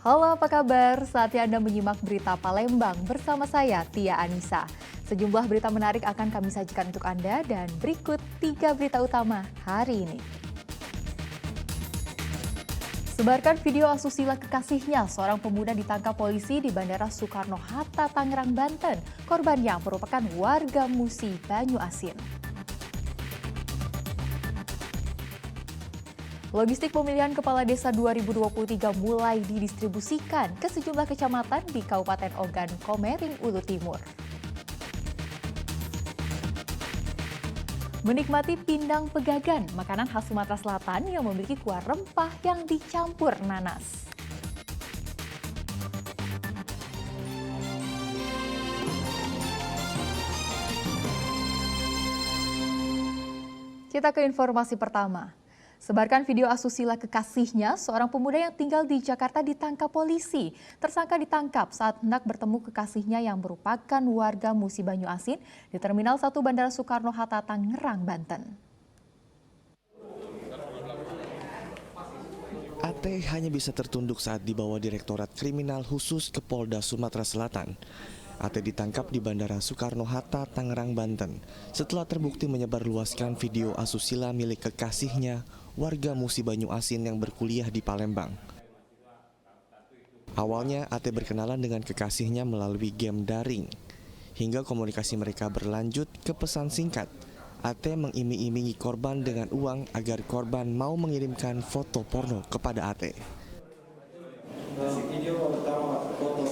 Halo, apa kabar? Saatnya Anda menyimak berita Palembang bersama saya, Tia Anissa. Sejumlah berita menarik akan kami sajikan untuk Anda dan berikut 3 berita utama hari ini. Sebarkan video asusila kekasihnya, seorang pemuda ditangkap polisi di Bandara Soekarno-Hatta, Tangerang, Banten. Korbannya merupakan warga Musi, Banyuasin. Logistik pemilihan Kepala Desa 2023 mulai didistribusikan ke sejumlah kecamatan di Kabupaten Ogan Komering, Ulu Timur. Menikmati pindang pegagan, makanan khas Sumatera Selatan yang memiliki kuah rempah yang dicampur nanas. Kita ke informasi pertama. Sebarkan video asusila kekasihnya, seorang pemuda yang tinggal di Jakarta ditangkap polisi. Tersangka ditangkap saat hendak bertemu kekasihnya yang merupakan warga Musi, Banyuasin di Terminal 1 Bandara Soekarno-Hatta, Tangerang, Banten. AT hanya bisa tertunduk saat dibawa Direktorat Kriminal Khusus ke Polda Sumatera Selatan. AT ditangkap di Bandara Soekarno-Hatta, Tangerang, Banten setelah terbukti menyebarluaskan video asusila milik kekasihnya, warga Musi, Banyuasin yang berkuliah di Palembang. Awalnya AT berkenalan dengan kekasihnya melalui game daring. Hingga komunikasi mereka berlanjut ke pesan singkat. AT mengiming-imingi korban dengan uang agar korban mau mengirimkan foto porno kepada AT. Video pertama foto.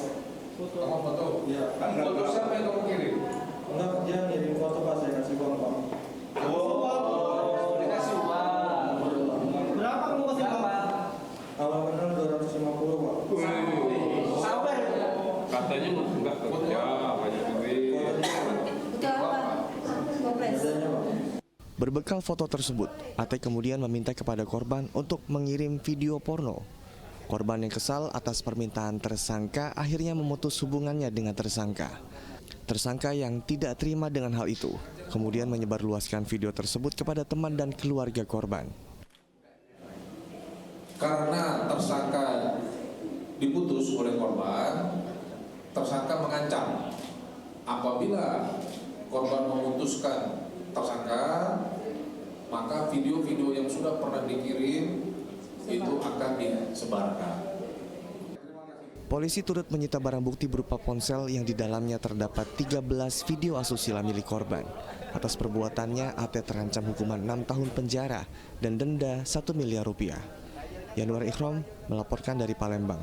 Foto? Iya. Foto siapa yang kamu kirim? Enggak, dia ngirim foto pas saya kasih uang, Pak. Dikasih uang. Berapa kamu kasih uang? Kalau benar 250, Pak. Sampai. Katanya enggak kerja, banyak duit. Itu apa? Berbekal foto tersebut, AT kemudian meminta kepada korban untuk mengirim video porno. Korban yang kesal atas permintaan tersangka akhirnya memutus hubungannya dengan tersangka. Tersangka yang tidak terima dengan hal itu, kemudian menyebarluaskan video tersebut kepada teman dan keluarga korban. Karena tersangka diputus oleh korban, tersangka mengancam apabila korban memutuskan tersangka, maka video-video yang sudah pernah dikirim itu akan disebarkan. Polisi turut menyita barang bukti berupa ponsel yang di dalamnya terdapat 13 video asusila milik korban. Atas perbuatannya, AT terancam hukuman 6 tahun penjara dan denda 1 miliar rupiah. Yanuar Ikhram melaporkan dari Palembang.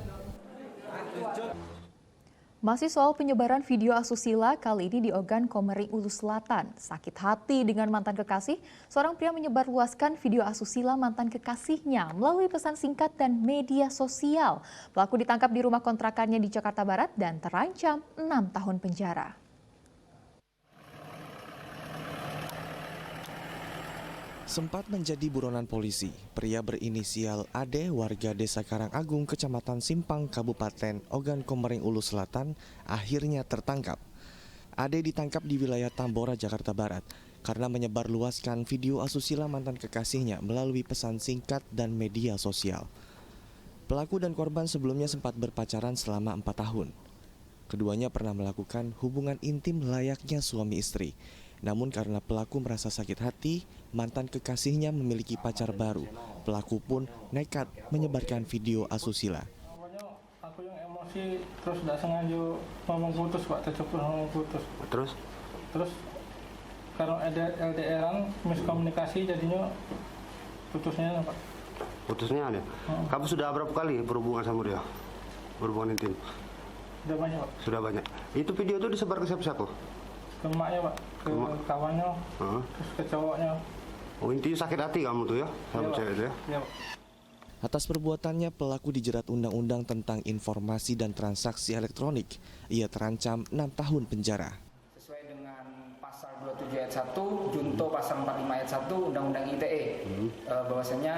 Masih soal penyebaran video asusila, kali ini di Ogan Komering, Ulu Selatan. Sakit hati dengan mantan kekasih, seorang pria menyebarluaskan video asusila mantan kekasihnya melalui pesan singkat dan media sosial. Pelaku ditangkap di rumah kontrakannya di Jakarta Barat dan terancam 6 tahun penjara. Sempat menjadi buronan polisi, pria berinisial AD warga Desa Karangagung, Kecamatan Simpang, Kabupaten Ogan Komering, Ulu Selatan, akhirnya tertangkap. AD ditangkap di wilayah Tambora, Jakarta Barat, karena menyebarluaskan video asusila mantan kekasihnya melalui pesan singkat dan media sosial. Pelaku dan korban sebelumnya sempat berpacaran selama 4 tahun. Keduanya pernah melakukan hubungan intim layaknya suami istri. Namun karena pelaku merasa sakit hati, mantan kekasihnya memiliki pacar baru. Pelaku pun nekat menyebarkan video asusila. Aku yang emosi terus tidak sengaja ngomong putus, Pak, tercepet ngomong putus. Terus karena ada LDR-an, miskomunikasi jadinya putusnya, Pak. Putusnya ya? Kamu sudah berapa kali berhubungan sama dia? Berhubungan intim? Sudah banyak, Pak. Sudah banyak. Itu video itu disebar ke siapa-siapa? Ke emaknya, Pak, ke kawannya, terus ke cowoknya. Oh, intinya sakit hati kamu tuh ya, sama Iya, cewek itu ya? Iya, Pak. Atas perbuatannya, pelaku dijerat Undang-Undang tentang Informasi dan Transaksi Elektronik. Ia terancam 6 tahun penjara. Sesuai dengan pasal 27 ayat 1, junto pasal 45 ayat 1 Undang-Undang ITE, bahwasanya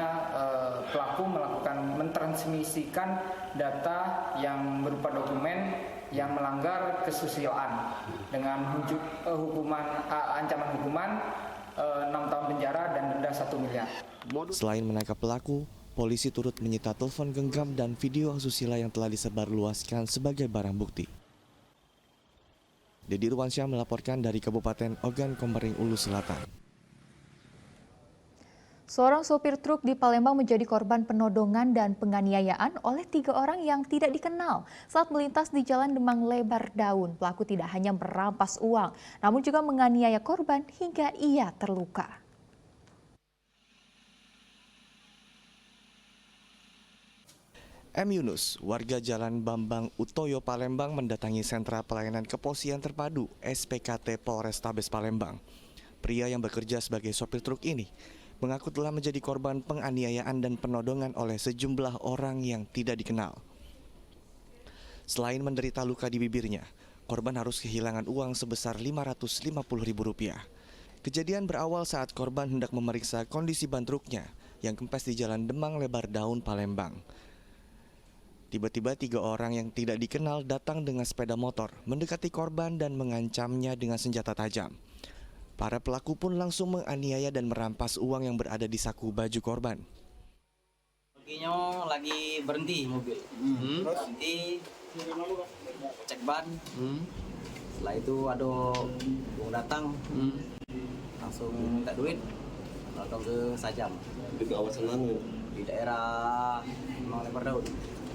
pelaku melakukan mentransmisikan data yang berupa dokumen yang melanggar kesusilaan dengan ancaman hukuman 6 tahun penjara dan denda 1 miliar. Selain menangkap pelaku, polisi turut menyita telepon genggam dan video asusila yang telah disebarluaskan sebagai barang bukti. Dedi Irwansyah melaporkan dari Kabupaten Ogan Komering Ulu Selatan. Seorang sopir truk di Palembang menjadi korban penodongan dan penganiayaan oleh 3 orang yang tidak dikenal saat melintas di Jalan Demang Lebar Daun. Pelaku tidak hanya merampas uang, namun juga menganiaya korban hingga ia terluka. M. Yunus, warga Jalan Bambang Utoyo, Palembang mendatangi sentra pelayanan kepolisian terpadu SPKT Polrestabes Palembang. Pria yang bekerja sebagai sopir truk ini mengaku telah menjadi korban penganiayaan dan penodongan oleh sejumlah orang yang tidak dikenal. Selain menderita luka di bibirnya, korban harus kehilangan uang sebesar Rp550.000. Kejadian berawal saat korban hendak memeriksa kondisi ban truknya yang kempes di Jalan Demang Lebar Daun, Palembang. Tiba-tiba 3 orang yang tidak dikenal datang dengan sepeda motor, mendekati korban dan mengancamnya dengan senjata tajam. Para pelaku pun langsung menganiaya dan merampas uang yang berada di saku baju korban. Perginya lagi berhenti mobil, berhenti cek ban. Setelah itu ada yang datang, langsung minta duit, langsung ke Sajam. Di kawasan mana? Di daerah Demang Lebar Daun.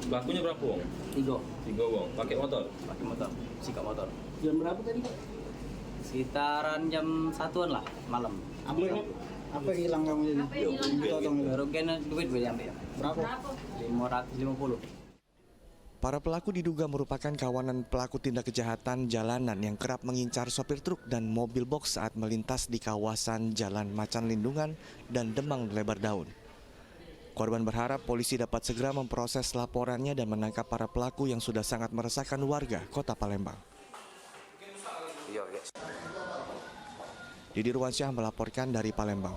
Pelakunya berapa uang? 3 uang. Pakai motor? pakai motor, sikap motor. Jam berapa tadi, Pak? Sekitaran jam 1-an lah malam. Apa yang hilang kamu jadi? Kerugian duit diambil. Berapa? 550. Para pelaku diduga merupakan kawanan pelaku tindak kejahatan jalanan yang kerap mengincar sopir truk dan mobil box saat melintas di kawasan Jalan Macan Lindungan dan Demang Lebar Daun. Korban berharap polisi dapat segera memproses laporannya dan menangkap para pelaku yang sudah sangat meresahkan warga Kota Palembang. Dedi Irwansyah melaporkan dari Palembang.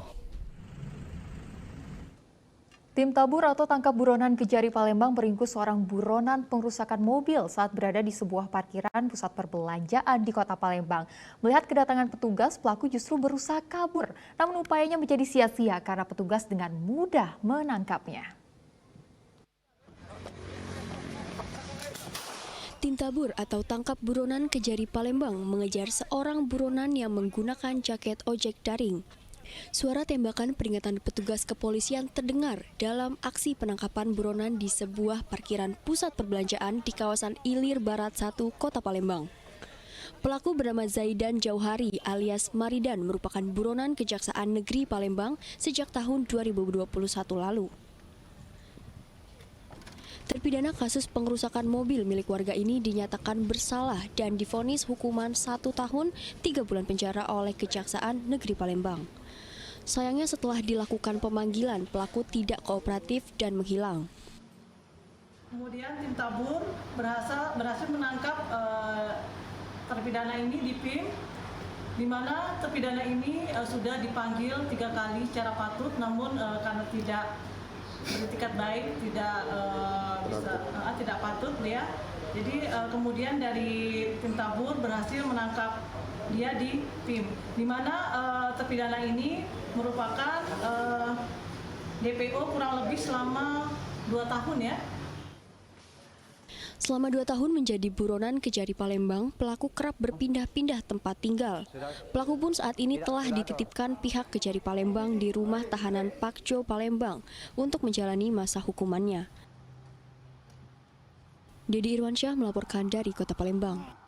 Tim tabur atau tangkap buronan Kejari Palembang meringkus seorang buronan pengrusakan mobil saat berada di sebuah parkiran pusat perbelanjaan di Kota Palembang. Melihat kedatangan petugas, pelaku justru berusaha kabur. Namun upayanya menjadi sia-sia karena petugas dengan mudah menangkapnya. Tim tabur atau tangkap buronan Kejari Palembang mengejar seorang buronan yang menggunakan jaket ojek daring. Suara tembakan peringatan petugas kepolisian terdengar dalam aksi penangkapan buronan di sebuah parkiran pusat perbelanjaan di kawasan Ilir Barat 1, Kota Palembang. Pelaku bernama Zaidan Jauhari alias Maridan merupakan buronan Kejaksaan Negeri Palembang sejak tahun 2021 lalu. Terpidana kasus pengerusakan mobil milik warga ini dinyatakan bersalah dan divonis hukuman 1 tahun 3 bulan penjara oleh Kejaksaan Negeri Palembang. Sayangnya setelah dilakukan pemanggilan, pelaku tidak kooperatif dan menghilang. Kemudian tim tabur berhasil menangkap terpidana ini di PIM, di mana terpidana ini sudah dipanggil 3 kali secara patut, namun karena tidak beretikat baik, tidak patut ya. Jadi kemudian dari tim tabur berhasil menangkap dia di PIM, di mana terpidana ini merupakan DPO kurang lebih selama 2 tahun ya. Selama 2 tahun menjadi buronan Kejari Palembang, pelaku kerap berpindah-pindah tempat tinggal. Pelaku pun saat ini telah dititipkan pihak Kejari Palembang di rumah tahanan Pakjo Palembang untuk menjalani masa hukumannya. Dedi Irwansyah melaporkan dari Kota Palembang.